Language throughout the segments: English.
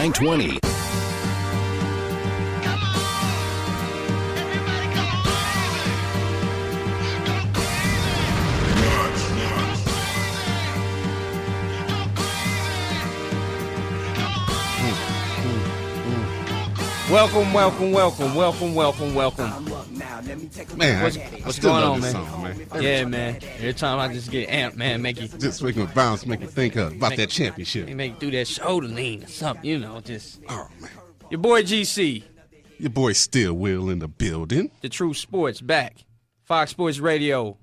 920. Welcome. Man, What's going on, man? Song, man. Yeah, man. Every time I just get amped, man, make you Just making bounce, make me think about that championship. make you do that shoulder lean or something, just Oh, man. your boy GC, Your boy Still Will in the building. DaTruthSports back. Fox Sports Radio.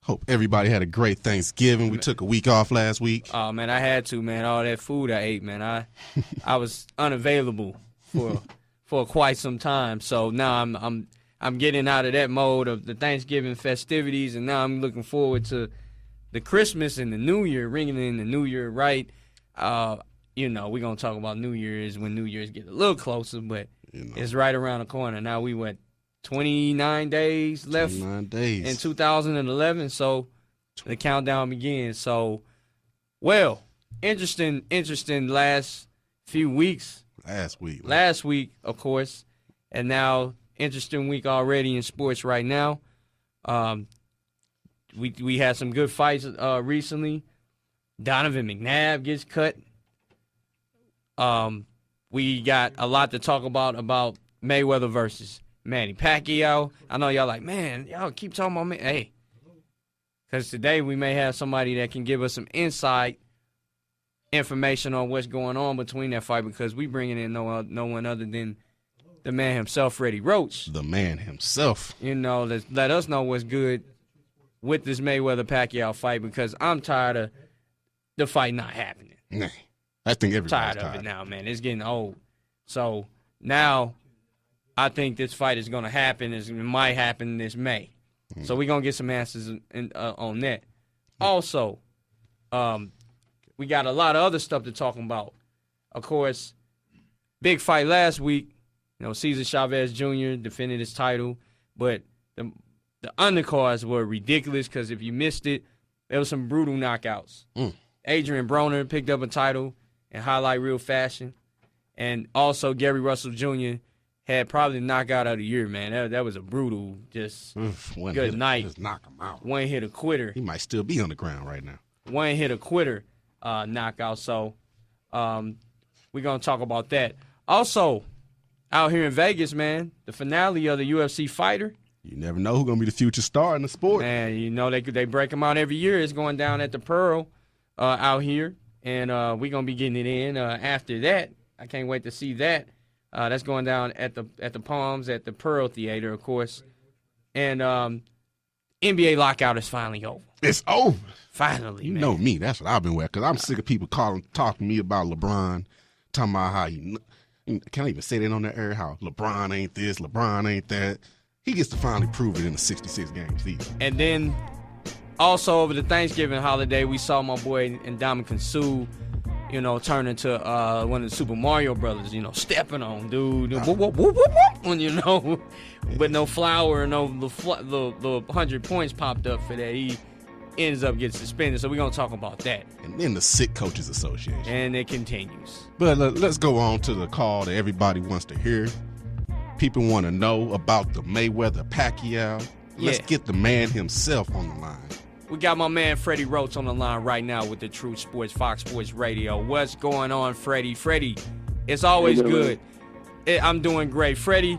Hope everybody had a great Thanksgiving. We took a week off last week. Oh man, I had to, man. All that food I ate, man. I was unavailable for quite some time. So now I'm getting out of that mode of the Thanksgiving festivities, and now I'm looking forward to the Christmas and the New Year, ringing in the New Year right. We're gonna talk about New Year's when New Year's get a little closer, but it's right around the corner. Now we went 29 days left 29 days. in 2011, so the countdown begins. So, well, interesting last few weeks. Last week, of course, and now interesting week already in sports right now. We had some good fights recently. Donovan McNabb gets cut. We got a lot to talk about Mayweather versus Manny Pacquiao. I know y'all like, man, y'all keep talking about me. Hey, because today we may have somebody that can give us some insight information on what's going on between that fight, because we bringing in no one other than the man himself, Freddie Roach. The man himself. Let us know what's good with this Mayweather-Pacquiao fight, because I'm tired of the fight not happening. Nah, I think everybody's tired of it now, man. It's getting old. So now I think this fight is going to happen. It might happen this May. So we're going to get some answers on that. Also, we got a lot of other stuff to talk about. Of course, big fight last week. Cesar Chavez Jr. defended his title, but the undercards were ridiculous, because if you missed it, there was some brutal knockouts. Adrian Broner picked up a title in highlight reel fashion, and also Gary Russell Jr. had probably the knockout of the year, man. That was a brutal, good night. Just knock him out. One hit a quitter. He might still be on the ground right now. One hit a quitter knockout. So we're going to talk about that. Also, out here in Vegas, man, the finale of the UFC Fighter. You never know who's going to be the future star in the sport. Man, they break them out every year. It's going down at the Pearl out here, and we're going to be getting it in after that. I can't wait to see that. That's going down at the Palms at the Pearl Theater, of course. And NBA lockout is finally over. It's over. Finally, you man. know me. That's what I've been with, because I'm sick of people talking to me about LeBron, talking about how can I even say that on the air, how LeBron ain't this, LeBron ain't that. He gets to finally prove it in a 66-game season. And then also over the Thanksgiving holiday, we saw my boy Ndamukong Suh, turn into one of the Super Mario Brothers, stepping on dude, whoop, whoop, whoop, whoop, whoop, with no flour, the 100 points popped up for that. He ends up getting suspended, so we're going to talk about that. And then the Sick Coaches Association. And it continues. But let's go on to the call that everybody wants to hear. People want to know about the Mayweather-Pacquiao. Let's get the man himself on the line. We got my man Freddie Roach on the line right now with DaTruthSports, Fox Sports Radio. What's going on, Freddie? Freddie, it's always good. I'm doing great. Freddie,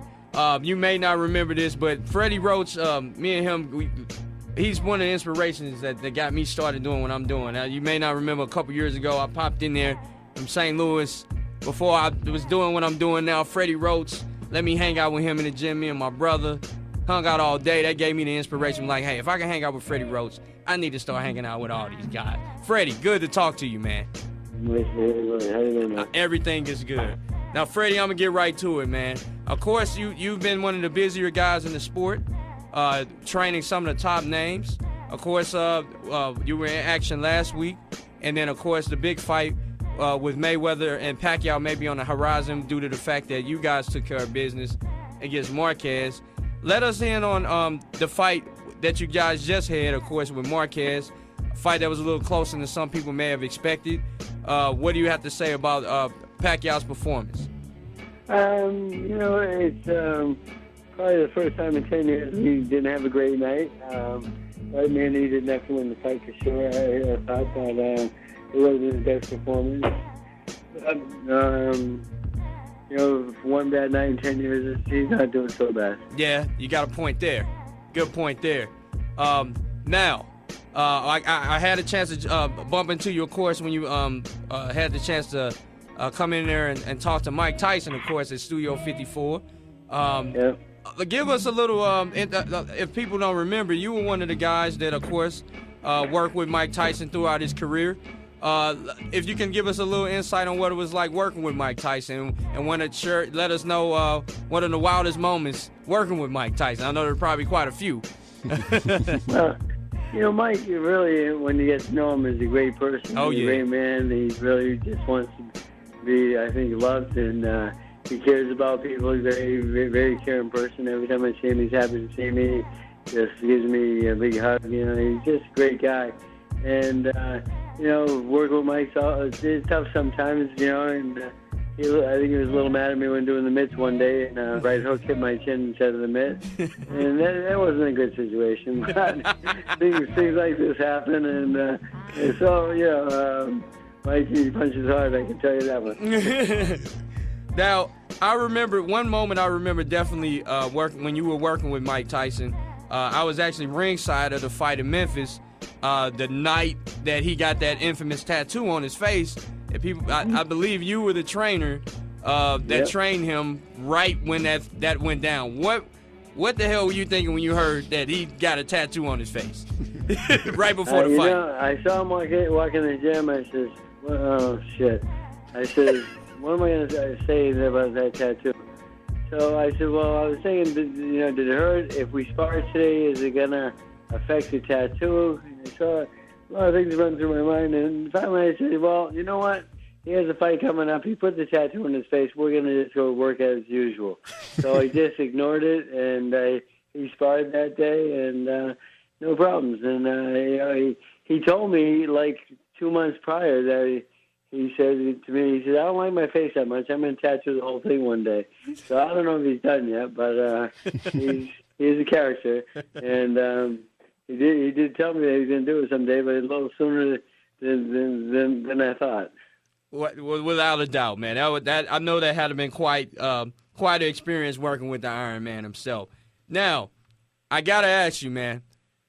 you may not remember this, but Freddie Roach, me and him, he's one of the inspirations that got me started doing what I'm doing. Now, you may not remember a couple years ago, I popped in there from St. Louis. Before I was doing what I'm doing now, Freddie Roach, let me hang out with him in the gym, me and my brother. Hung out all day. That gave me the inspiration. Like, hey, if I can hang out with Freddie Roach, I need to start hanging out with all these guys. Freddie, good to talk to you, man. How you doing, man? Everything is good. Now, Freddie, I'm going to get right to it, man. Of course, you've been one of the busier guys in the sport, training some of the top names. Of course, you were in action last week. And then, of course, the big fight with Mayweather and Pacquiao may be on the horizon due to the fact that you guys took care of business against Marquez. Let us in on the fight that you guys just had, of course, with Marquez. A fight that was a little closer than some people may have expected. What do you have to say about Pacquiao's performance? It's probably the first time in 10 years he didn't have a great night. But man, he didn't have to win the fight for sure. I thought that it wasn't his best performance. One bad night in 10 years, he's not doing so bad. Yeah, you got a point there. Good point there. Now, I had a chance to bump into you, of course, when you had the chance to come in there and talk to Mike Tyson, of course, at Studio 54. Yeah. Give us a little, if people don't remember, you were one of the guys that, of course, worked with Mike Tyson throughout his career. If you can give us a little insight on what it was like working with Mike Tyson, and let us know one of the wildest moments working with Mike Tyson. I know there are probably quite a few. Well, Mike, really, when you get to know him, is a great person. Oh, He's yeah. a great man. He really just wants to be, I think, loved, and he cares about people. He's a very, very, very caring person. Every time I see him, he's happy to see me. Just gives me a big hug. He's just a great guy. And, working with Mike, it's tough sometimes, and I think he was a little mad at me when doing the mitts one day, and right hook hit my chin instead of the mitt. And that wasn't a good situation. But things like this happen, and Mike, he punches hard, I can tell you that one. Now, I remember one moment. I remember definitely when you were working with Mike Tyson. I was actually ringside of the fight in Memphis the night that he got that infamous tattoo on his face. And I believe you were the trainer that trained him right when that went down. What the hell were you thinking when you heard that he got a tattoo on his face right before the fight? I saw him walking in the gym. I says, oh, shit. I says, what am I going to say about that tattoo? So I said, well, I was thinking, did it hurt? If we spar today, is it going to affect the tattoo? And so a lot of things run through my mind. And finally I said, well, you know what? He has a fight coming up. He put the tattoo on his face. We're going to just go work as usual. So I just ignored it, and he sparred that day, and no problems. And he told me like 2 months prior that he said to me, he said, I don't like my face that much. I'm going to tattoo the whole thing one day. So I don't know if he's done yet, but he's a character. And he did tell me that he was going to do it someday, but a little sooner than I thought. Without a doubt, man. I know that had been quite an experience working with the Iron Man himself. Now, I got to ask you, man.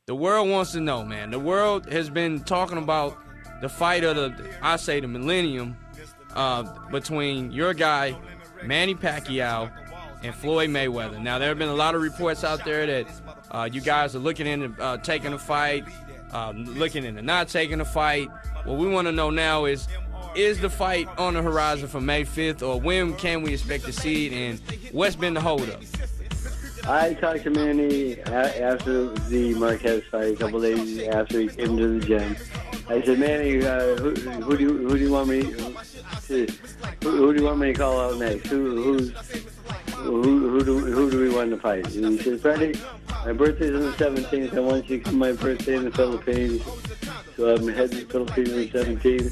The world wants to know, man. The world has been talking about the fight of the millennium between your guy, Manny Pacquiao, and Floyd Mayweather. Now, there have been a lot of reports out there that you guys are looking into taking a fight, looking into not taking a fight. What we want to know now is the fight on the horizon for May 5th, or when can we expect to see it, and what's been the holdup? I talked to Manny after the Marquez fight, a couple days after he came to the gym. I said, Manny, who do you want me to call out next? Who do we want to fight? And he said, Freddie, my birthday's on the 17th. I want you to come my birthday in the Philippines. So I'm heading to the Philippines on the 17th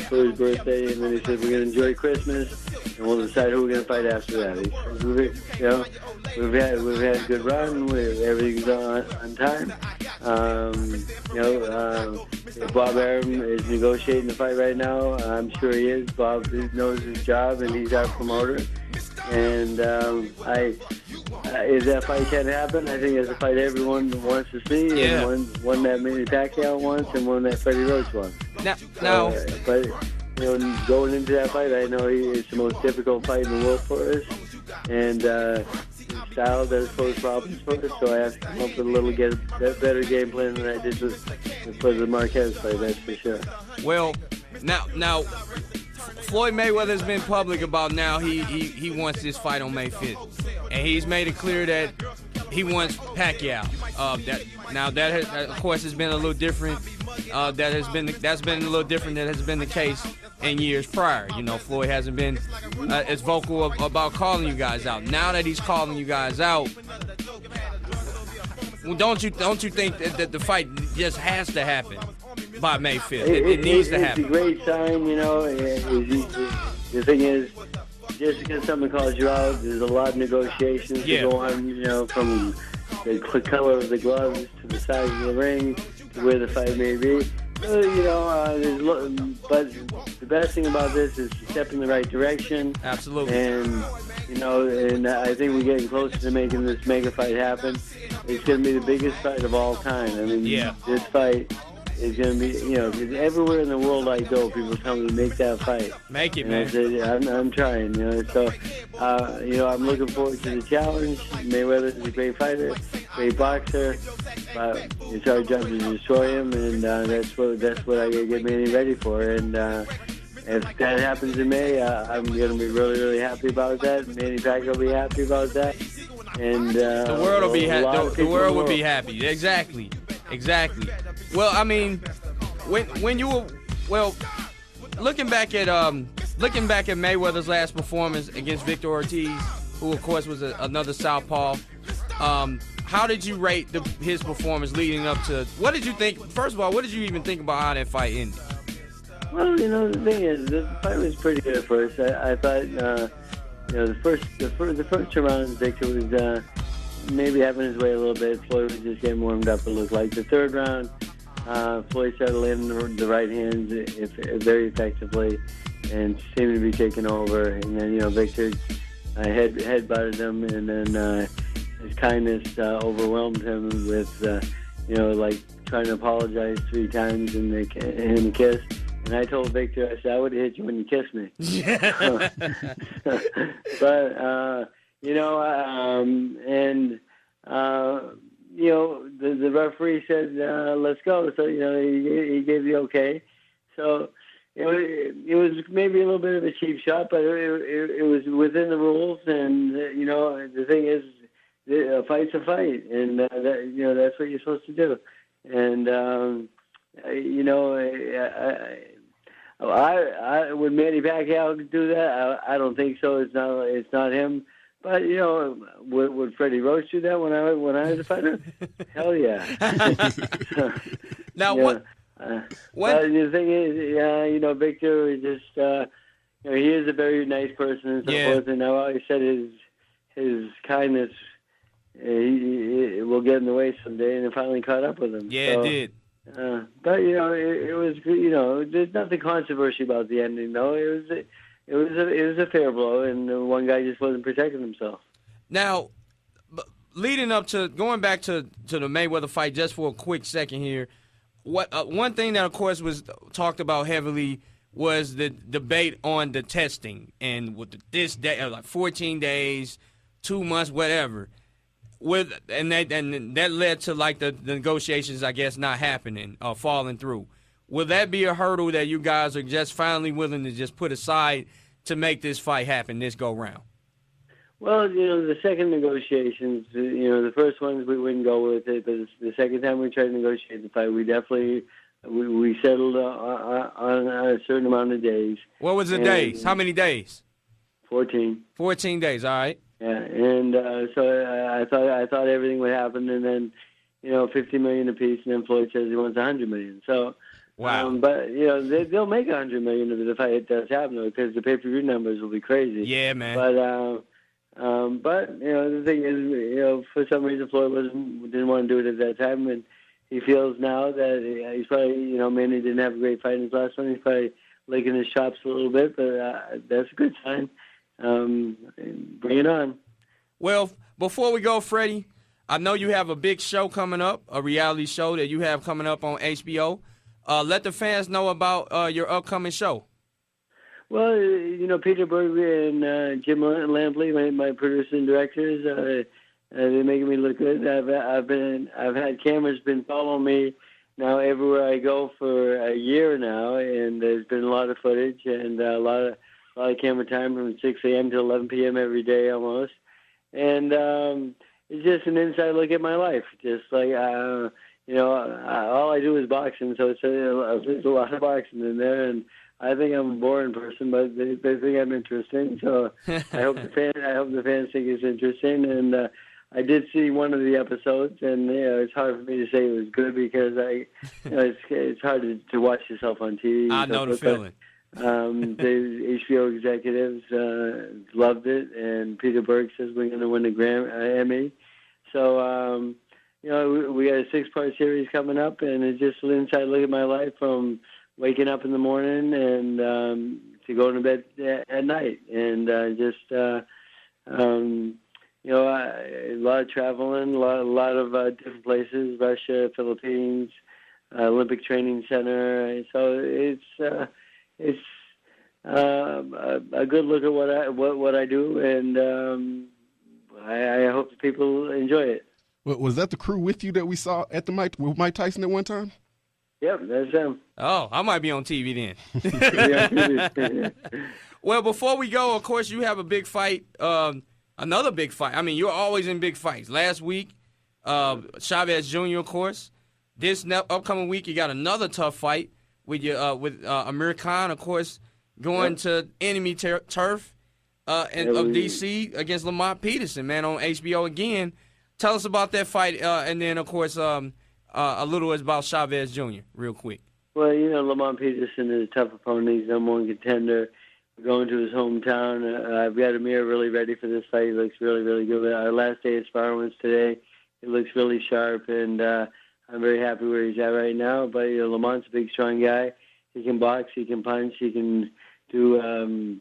for his birthday. And then he said, we're going to enjoy Christmas, and we'll decide who we're going to fight after that. He said, we've had a good run. Everything's on time. Bob Arum is negotiating the fight right now. I'm sure he is. Bob knows his job, and he's our promoter. And if that fight can happen, I think it's a fight everyone wants to see, and one that Manny Pacquiao wants, and one that Freddie Roach wants. Now, but going into that fight, I know it's the most difficult fight in the world for us, and his style does pose problems for us. So I have to come up with a better game plan than I did for the Marquez fight. That's for sure. Well, now. Floyd Mayweather has been public about now he wants this fight on May 5th, and he's made it clear that he wants Pacquiao. That of course has been a little different. That's been a little different than has been the case in years prior. Floyd hasn't been as vocal about calling you guys out. Now that he's calling you guys out, well, don't you think that the fight just has to happen by May 5th? It needs to happen. It's a great sign, the thing is, just because someone calls you out, there's a lot of negotiations to go on, from the color of the gloves to the size of the ring to where the fight may be. So, but the best thing about this is to step in the right direction. Absolutely. And, and I think we're getting closer to making this mega fight happen. It's going to be the biggest fight of all time. I mean, this fight is going to be, because everywhere in the world I go, people tell me to make that fight. Make it, and man. I said, I'm trying, So, I'm looking forward to the challenge. Mayweather is a great fighter, great boxer. It's our job to destroy him, and that's what I got to get Manny ready for. And if that happens in May, I'm going to be really, really happy about that. Manny Pacquiao will be happy about that. And the world will be happy. The world will be happy. Exactly. Well, I mean, when you were looking back at Mayweather's last performance against Victor Ortiz, who of course was another southpaw. How did you rate his performance leading up to? What did you think? First of all, what did you even think about how that fight ended? Well, the thing is, the fight was pretty good at first. I thought, the first two rounds, Victor was maybe having his way a little bit. Floyd was just getting warmed up, it looked like. The third round, Floyd started landing the right hands very effectively and seemed to be taking over. And then, Victor head-butted him, and then his kindness overwhelmed him with, like trying to apologize 3 times and a kiss. And I told Victor, I said, I would have hit you when you kissed me. But, the referee said, let's go. So, he gave the okay. So it was maybe a little bit of a cheap shot, but it was within the rules. And, the thing is, a fight's a fight. And, that's what you're supposed to do. And, would Manny Pacquiao do that? I don't think so. It's not him. But would Freddie Roach do that when I was a fighter? Hell yeah. Now what? But the thing is, Victor is just he is a very nice person and so forth. And I've always said his kindness he will get in the way someday, and it finally caught up with him. Yeah, so, it did. But it was there's nothing controversial about the ending though. It was a fair blow, and one guy just wasn't protecting himself. Now, going back to the Mayweather fight, just for a quick second here, one thing that of course was talked about heavily was the debate on the testing and with this day, like 14 days, 2 months, whatever. And that led to like the negotiations, I guess, not happening or falling through. Will that be a hurdle that you guys are just finally willing to just put aside to make this fight happen this go round? Well, the second negotiations, the first ones we wouldn't go with it, but the second time we tried to negotiate the fight, we definitely we settled on a certain amount of days. What was the days? How many days? 14. 14 days. All right. Yeah, and so I thought everything would happen, and then $50 million apiece, and then Floyd says he wants $100 million. So. Wow. But they'll make $100 million if the fight does happen, because the pay-per-view numbers will be crazy. Yeah, man. But the thing is, for some reason Floyd didn't want to do it at that time, and he feels now that he's probably Manny didn't have a great fight in his last one. He's probably licking his chops a little bit, but that's a good sign. Bring it on. Well, before we go, Freddie, I know you have a big show coming up, a reality show that you have coming up on HBO. Let the fans know about your upcoming show. Well, Peter Berger and Jim Lampley, my producers and directors, they're making me look good. I've had cameras been following me now everywhere I go for a year now, and there's been a lot of footage and a lot of camera time from 6 a.m. to 11 p.m. every day almost, and it's just an inside look at my life, just like. All I do is boxing, so there's a lot of boxing in there, and I think I'm a boring person, but they think I'm interesting. So I hope the fans think it's interesting. And I did see one of the episodes, and it's hard for me to say it was good because it's hard to watch yourself on TV. I know the feeling. The HBO executives loved it, and Peter Berg says we're going to win the Emmy. So, we got a 6-part series coming up, and it's just an inside look at my life from waking up in the morning and to going to bed at night, and a lot of traveling, a lot of different places, Russia, Philippines, Olympic Training Center. So it's a good look at what I do, and I hope that people enjoy it. Was that the crew with you that we saw at the with Mike Tyson at one time? Yep, that's them. Oh, I might be on TV then. Well, before we go, of course, you have a big fight, another big fight. I mean, you're always in big fights. Last week, Chavez Jr., of course. This upcoming week, you got another tough fight with Amir Khan, of course, going to enemy turf of D.C. against Lamont Peterson, man, on HBO again. Tell us about that fight, and then, of course, a little about Chavez Jr., real quick. Well, Lamont Peterson is a tough opponent. He's number one contender. We're going to his hometown. I've got Amir really ready for this fight. He looks really, really good. Our last day of sparring was today. He looks really sharp, and I'm very happy where he's at right now. But Lamont's a big, strong guy. He can box. He can punch. He can do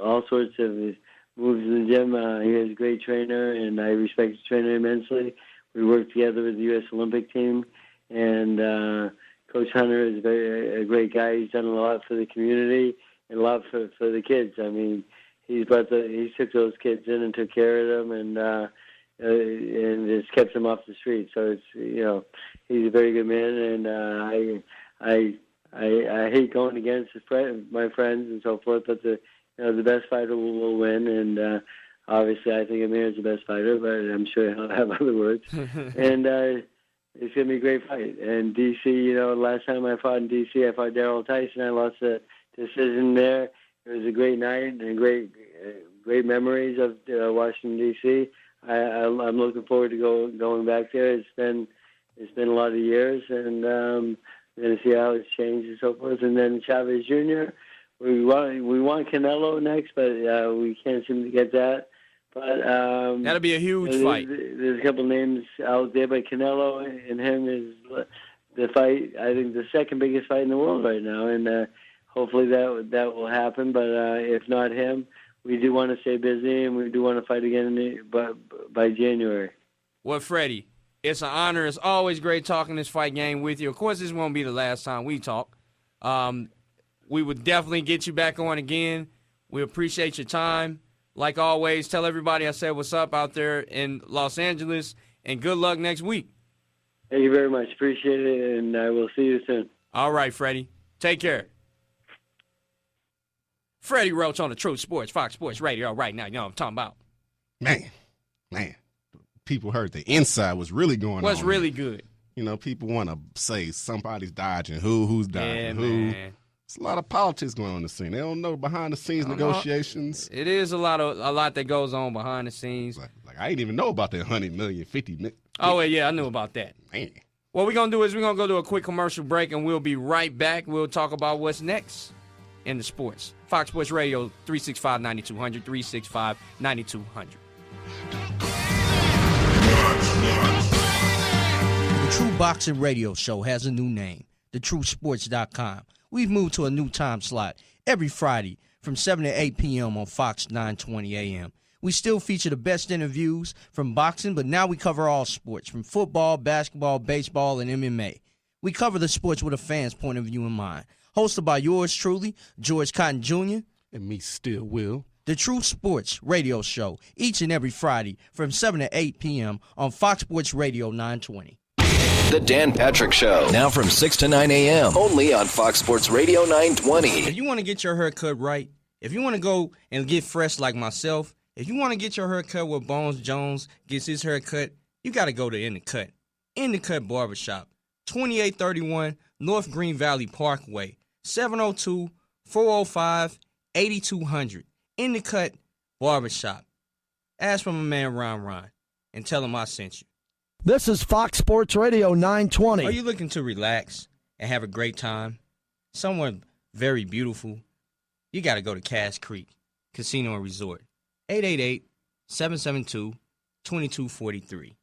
all sorts of moves in the gym. He is a great trainer, and I respect his trainer immensely. We work together with the U.S. Olympic team, and Coach Hunter is a great guy. He's done a lot for the community and a lot for the kids. I mean, he took those kids in and took care of them, and just kept them off the street. So it's he's a very good man, and I hate going against my friends and so forth, but the best fighter will win, and obviously I think Amir is the best fighter, but I'm sure he'll have other words. And it's going to be a great fight. And D.C., last time I fought in D.C., I fought Darryl Tyson. I lost the decision there. It was a great night and great memories of Washington, D.C. I'm looking forward to going back there. It's been a lot of years, and we're going to see how it's changed and so forth. And then Chavez Jr., we want Canelo next, but we can't seem to get that. But that'll be a huge fight. There's a couple names out there, but Canelo and him is the fight. I think the second biggest fight in the world right now, and hopefully that will happen. But if not him, we do want to stay busy, and we do want to fight again by January. Well, Freddie, it's an honor. It's always great talking this fight game with you. Of course, this won't be the last time we talk. We would definitely get you back on again. We appreciate your time. Like always, tell everybody I said what's up out there in Los Angeles, and good luck next week. Thank you very much. Appreciate it, and I will see you soon. All right, Freddie. Take care. Freddie Roach on DaTruth Sports, Fox Sports Radio right now. You know what I'm talking about. Man. People heard the inside was really going on. What's really good? People want to say somebody's dodging who's dodging who. Man. It's a lot of politics going on in the scene. They don't know behind the scenes negotiations. It is a lot that goes on behind the scenes. Like I didn't even know about that 100 million, 50 million. Oh, yeah, I knew about that. Man. What we're going to do is we're going to go to a quick commercial break, and we'll be right back. We'll talk about what's next in the sports. Fox Sports Radio, 365-9200, 365-9200. The True Boxing Radio Show has a new name, DaTruthSports.com. We've moved to a new time slot every Friday from 7 to 8 p.m. on Fox 920 a.m. We still feature the best interviews from boxing, but now we cover all sports, from football, basketball, baseball, and MMA. We cover the sports with a fan's point of view in mind. Hosted by yours truly, George Cotton Jr. And me still will. The True Sports Radio Show, each and every Friday from 7 to 8 p.m. on Fox Sports Radio 920. The Dan Patrick Show, now from 6 to 9 a.m., only on Fox Sports Radio 920. If you want to get your hair cut right, if you want to go and get fresh like myself, if you want to get your hair cut where Bones Jones gets his hair cut, you got to go to In the Cut. In the Cut Barbershop, 2831 North Green Valley Parkway, 702-405-8200. In the Cut Barbershop. Ask for my man Ron and tell him I sent you. This is Fox Sports Radio 920. Are you looking to relax and have a great time? Someone very beautiful, you got to go to Cass Creek Casino and Resort. 888-772-2243.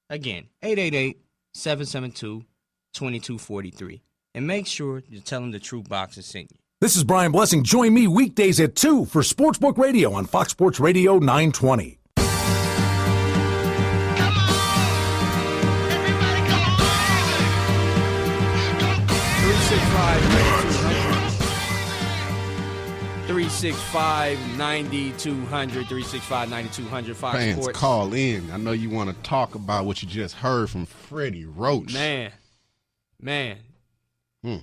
Again, 888-772-2243. And make sure you tell them the Truth Box is sent you. This is Brian Blessing. Join me weekdays at 2 for Sportsbook Radio on Fox Sports Radio 920. $365-9200, 365-9200, Fox Fans, Sports. call in. I know you want to talk about what you just heard from Freddie Roach. Man. Hmm.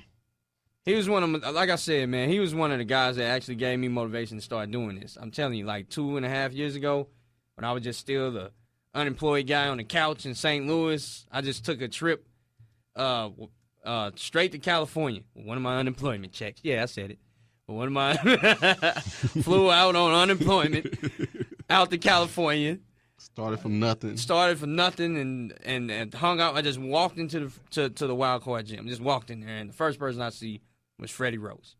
He was one of, like I said, man, he was one of the guys that actually gave me motivation to start doing this. I'm telling you, like 2.5 years ago, when I was just still the unemployed guy on the couch in St. Louis, I just took a trip straight to California with one of my unemployment checks. Yeah, I said it. But one of my flew out on unemployment out to California. Started from nothing and hung out. I just walked into the Wild Card gym. Just walked in there, and the first person I see was Freddie Roach.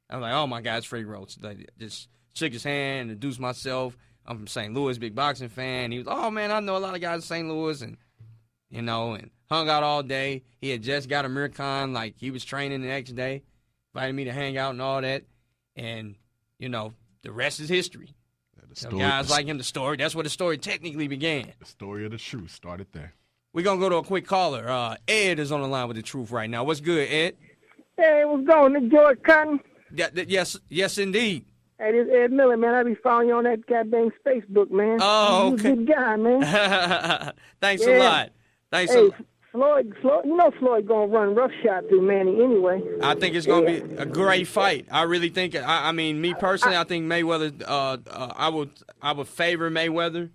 I was like, oh my God, it's Freddie Roach. Like, just shook his hand, introduced myself. I'm from St. Louis, big boxing fan. He was, oh man, I know a lot of guys in St. Louis, and and hung out all day. He had just got a Mircon, like he was training the next day, invited me to hang out and all that, and the rest is history. Guys like him, that's where the story technically began. The story of the truth started there. We're going to go to a quick caller. Ed is on the line with the truth right now. What's good, Ed? Hey, what's going on, George Cotton? Yes, indeed. Hey, this is Ed Miller, man. I be following you on that goddamn Facebook, man. Oh, okay. You're a good guy, man. Thanks a lot. Floyd, Floyd gonna run roughshod through Manny anyway. I think it's gonna be a great fight. I really think. I mean, me personally, I think Mayweather. I would favor Mayweather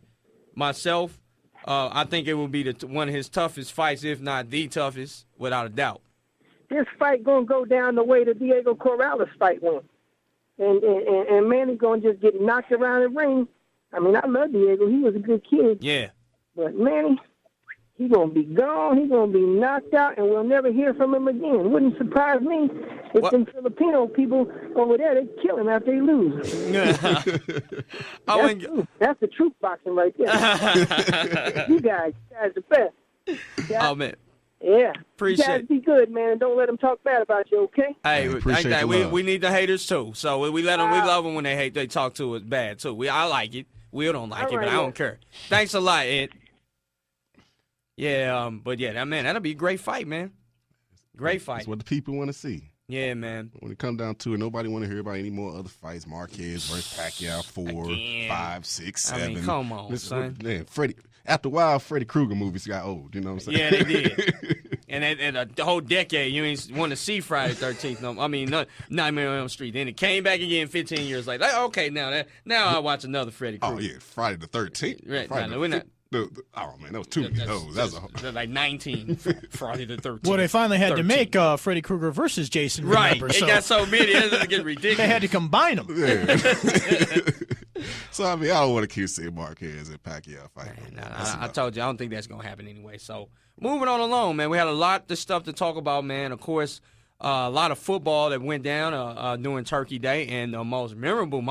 myself. I think it will be one of his toughest fights, if not the toughest, without a doubt. This fight gonna go down the way the Diego Corrales fight went, and Manny gonna just get knocked around the ring. I mean, I love Diego. He was a good kid. Yeah. But Manny, he's going to be gone. He's going to be knocked out, and we'll never hear from him again. Wouldn't surprise me if them Filipino people over there, they kill him after they lose. That's the truth boxing right there. You guys are the best. Oh, man. Yeah. Appreciate it. You guys be good, man, and don't let them talk bad about you, okay? Hey, we need the haters, too. So we let them. We love them when they hate. They talk to us bad, too. I like it. We don't like it, but I don't care. Thanks a lot, Ed. Yeah, that'll be a great fight, man. Great fight. That's what the people want to see. Yeah, man. When it comes down to it, nobody want to hear about any more other fights. Marquez versus Pacquiao, 4, 5, 6, 7. I mean, come on, son. Man, after a while, Freddy Krueger movies got old. You know what I'm saying? Yeah, they did. and the whole decade, you ain't want to see Friday 13th. No, I mean, Nightmare on Elm Street. Then it came back again 15 years later. Like, okay, now I watch another Freddy Krueger. Oh yeah, Friday the 13th. Right. We're not. Oh man, that was too many. That's like 19 Friday the 13th. Well, they finally had to make Freddy Krueger versus Jason. Right, remember, it got so many, it get ridiculous. They had to combine them. Yeah. So I mean, I don't want to keep seeing Marquez and Pacquiao fighting. I told you, I don't think that's gonna happen anyway. So moving on along, man. We had a lot of stuff to talk about, man. Of course, a lot of football that went down during Turkey Day, and the most memorable